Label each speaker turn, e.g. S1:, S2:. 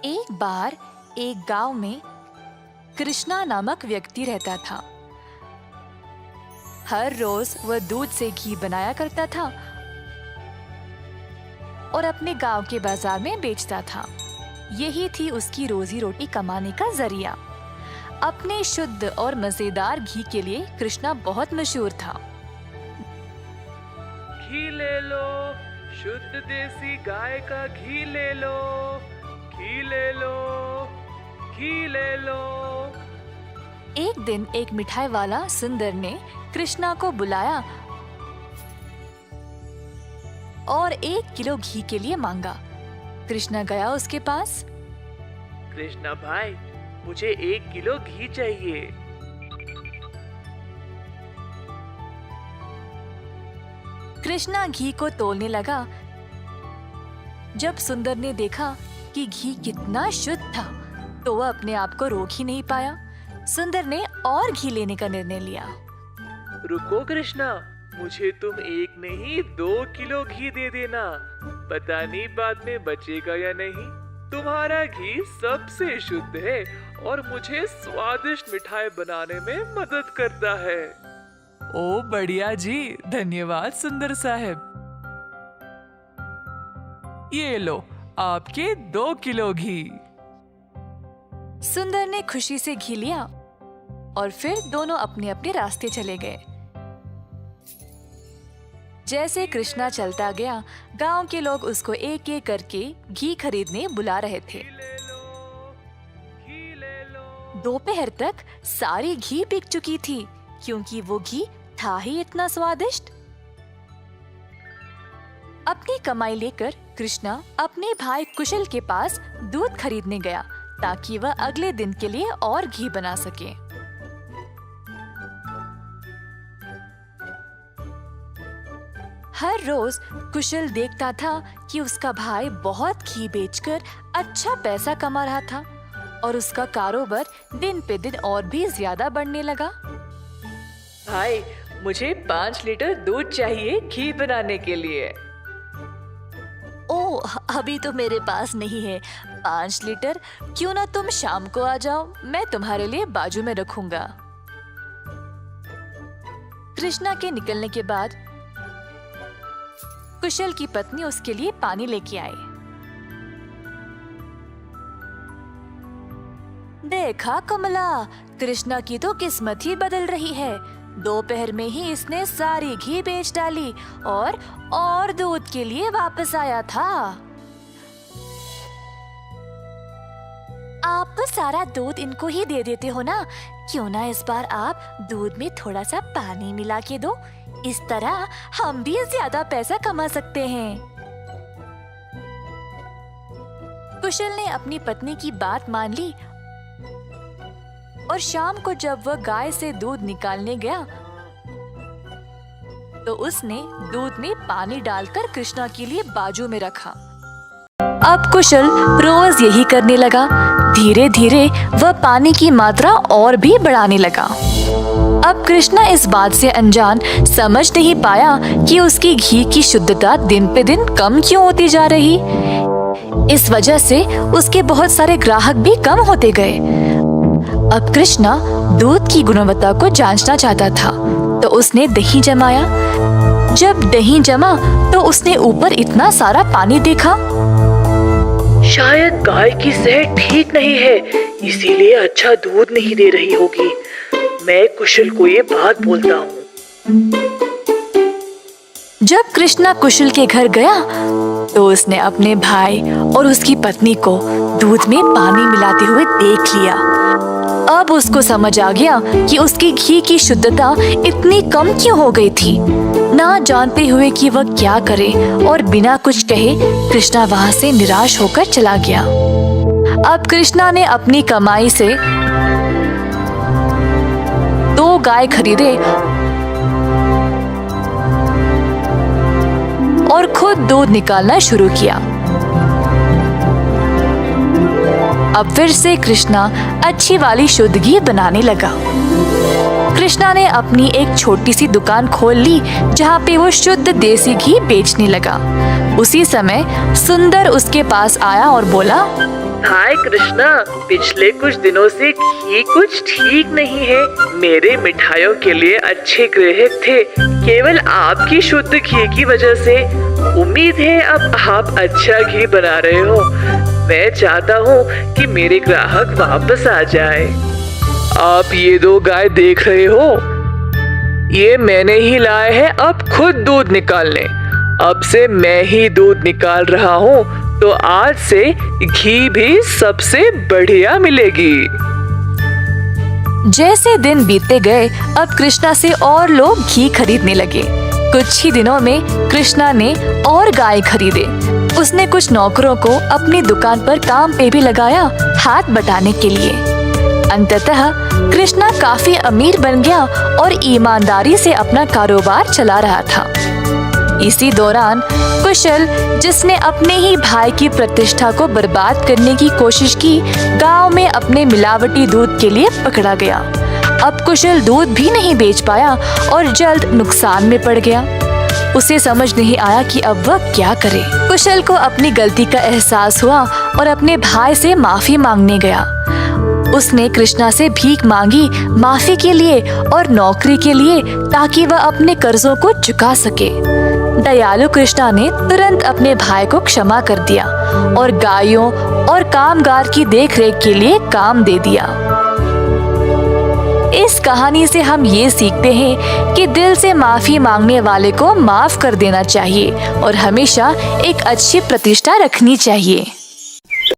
S1: एक बार एक गांव में कृष्णा नामक व्यक्ति रहता था। हर रोज वह दूध से घी बनाया करता था और अपने गांव के बाजार में बेचता था। यही थी उसकी रोजी रोटी कमाने का जरिया। अपने शुद्ध और मजेदार घी के लिए कृष्णा बहुत मशहूर था।
S2: घी ले लो, शुद्ध देसी गाय का घी ले लो, घी ले लो, घी ले लो।
S1: एक दिन एक मिठाई वाला सुंदर ने कृष्णा को बुलाया और 1 किलो घी के लिए मांगा। कृष्णा गया उसके पास।
S2: कृष्णा भाई, मुझे 1 किलो घी चाहिए।
S1: कृष्णा घी को तोलने लगा। जब सुंदर ने देखा कि घी कितना शुद्ध था, तो वह अपने आप को रोक ही नहीं पाया। सुंदर ने और घी लेने का निर्णय लिया।
S2: रुको कृष्णा, मुझे तुम 1 नहीं 2 किलो घी दे देना। पता नहीं बाद में बचेगा या नहीं। तुम्हारा घी सबसे शुद्ध है और मुझे स्वादिष्ट मिठाई बनाने में मदद करता है।
S3: ओ बढ़िया जी, धन्यवाद सुंदर साहब। ये लो आपके 2 किलो घी।
S1: सुंदर ने खुशी से घी लिया और फिर दोनों अपने अपने रास्ते चले गए। जैसे कृष्णा चलता गया, गांव के लोग उसको एक एक करके घी खरीदने बुला रहे थे। दोपहर तक सारी घी बिक चुकी थी, क्योंकि वो घी था ही इतना स्वादिष्ट। अपनी कमाई लेकर कृष्णा अपने भाई कुशल के पास दूध खरीदने गया, ताकि वह अगले दिन के लिए और घी बना सके। हर रोज कुशल देखता था कि उसका भाई बहुत घी बेचकर अच्छा पैसा कमा रहा था और उसका कारोबार दिन पे दिन और भी ज्यादा बढ़ने लगा।
S2: भाई, मुझे 5 लीटर दूध चाहिए घी बनाने के लिए।
S1: ओह, अभी तो मेरे पास नहीं है 5 लीटर। क्यों ना तुम शाम को आ जाओ, मैं तुम्हारे लिए बाजू में रखूंगा। कृष्णा के निकलने के बाद कुशल की पत्नी उसके लिए पानी लेके आई। देखा कमला, कृष्णा की तो किस्मत ही बदल रही है। दोपहर में ही इसने सारी घी बेच डाली और दूध के लिए वापस आया था। आप सारा दूध इनको ही दे देते हो ना? क्यों ना इस बार आप दूध में थोड़ा सा पानी मिला के दो, इस तरह हम भी ज्यादा पैसा कमा सकते हैं। कुशल ने अपनी पत्नी की बात मान ली और शाम को जब वह गाय से दूध निकालने गया, तो उसने दूध में पानी डालकर कृष्णा के लिए बाजू में रखा। अब कुशल रोज यही करने लगा। धीरे धीरे वह पानी की मात्रा और भी बढ़ाने लगा। अब कृष्णा इस बात से अनजान समझ नहीं पाया कि उसकी घी की शुद्धता दिन पे दिन कम क्यों होती जा रही। इस वजह से उसके बहुत सारे ग्राहक भी कम होते गए। अब कृष्णा दूध की गुणवत्ता को जांचना चाहता था, तो उसने दही जमाया। जब दही जमा, तो उसने ऊपर इतना सारा पानी देखा।
S2: शायद गाय की सेहत ठीक नहीं है, इसीलिए अच्छा दूध नहीं दे रही होगी। मैं कुशल को ये बात बोलता हूँ।
S1: जब कृष्णा कुशल के घर गया, तो उसने अपने भाई और उसकी पत्नी को दूध में पानी मिलाते हुए देख लिया। अब उसको समझ आ गया कि उसकी घी की शुद्धता इतनी कम क्यों हो गई थी। ना जानते हुए कि वह क्या करे और बिना कुछ कहे कृष्णा वहां से निराश होकर चला गया। अब कृष्णा ने अपनी कमाई से 2 गाय खरीदे और खुद दूध निकालना शुरू किया। अब फिर से कृष्णा अच्छी वाली शुद्ध घी बनाने लगा। कृष्णा ने अपनी एक छोटी सी दुकान खोल ली, जहाँ पे वो शुद्ध देसी घी बेचने लगा। उसी समय सुंदर उसके पास आया और बोला,
S2: भाई कृष्णा, पिछले कुछ दिनों से घी कुछ ठीक नहीं है। मेरे मिठाइयों के लिए अच्छे ग्राहक थे, केवल आपकी शुद्ध घी की वजह से। उम्मीद है अब आप अच्छा घी बना रहे हो। मैं चाहता हूँ कि मेरे ग्राहक वापस आ जाए। आप ये 2 गाय देख रहे हो, ये मैंने ही लाए हैं अब खुद दूध निकालने। अब से मैं ही दूध निकाल रहा हूँ, तो आज से घी भी सबसे बढ़िया मिलेगी।
S1: जैसे दिन बीतते गए, अब कृष्णा से और लोग घी खरीदने लगे। कुछ ही दिनों में कृष्णा ने और गाय खरीदे। उसने कुछ नौकरों को अपनी दुकान पर काम पे भी लगाया, हाथ बटाने के लिए। अंततः कृष्णा काफी अमीर बन गया और ईमानदारी से अपना कारोबार चला रहा था। इसी दौरान कुशल, जिसने अपने ही भाई की प्रतिष्ठा को बर्बाद करने की कोशिश की, गांव में अपने मिलावटी दूध के लिए पकड़ा गया। अब कुशल दूध भी नहीं बेच पाया और जल्द नुकसान में पड़ गया। उसे समझ नहीं आया कि अब वह क्या करे। कुशल को अपनी गलती का एहसास हुआ और अपने भाई से माफी मांगने गया। उसने कृष्णा से भीख मांगी, माफी के लिए और नौकरी के लिए, ताकि वह अपने कर्जों को चुका सके। दयालु कृष्णा ने तुरंत अपने भाई को क्षमा कर दिया और गायों और कामगार की देखरेख के लिए काम दे दिया। इस कहानी से हम ये सीखते हैं कि दिल से माफी मांगने वाले को माफ कर देना चाहिए और हमेशा एक अच्छी प्रतिष्ठा रखनी चाहिए।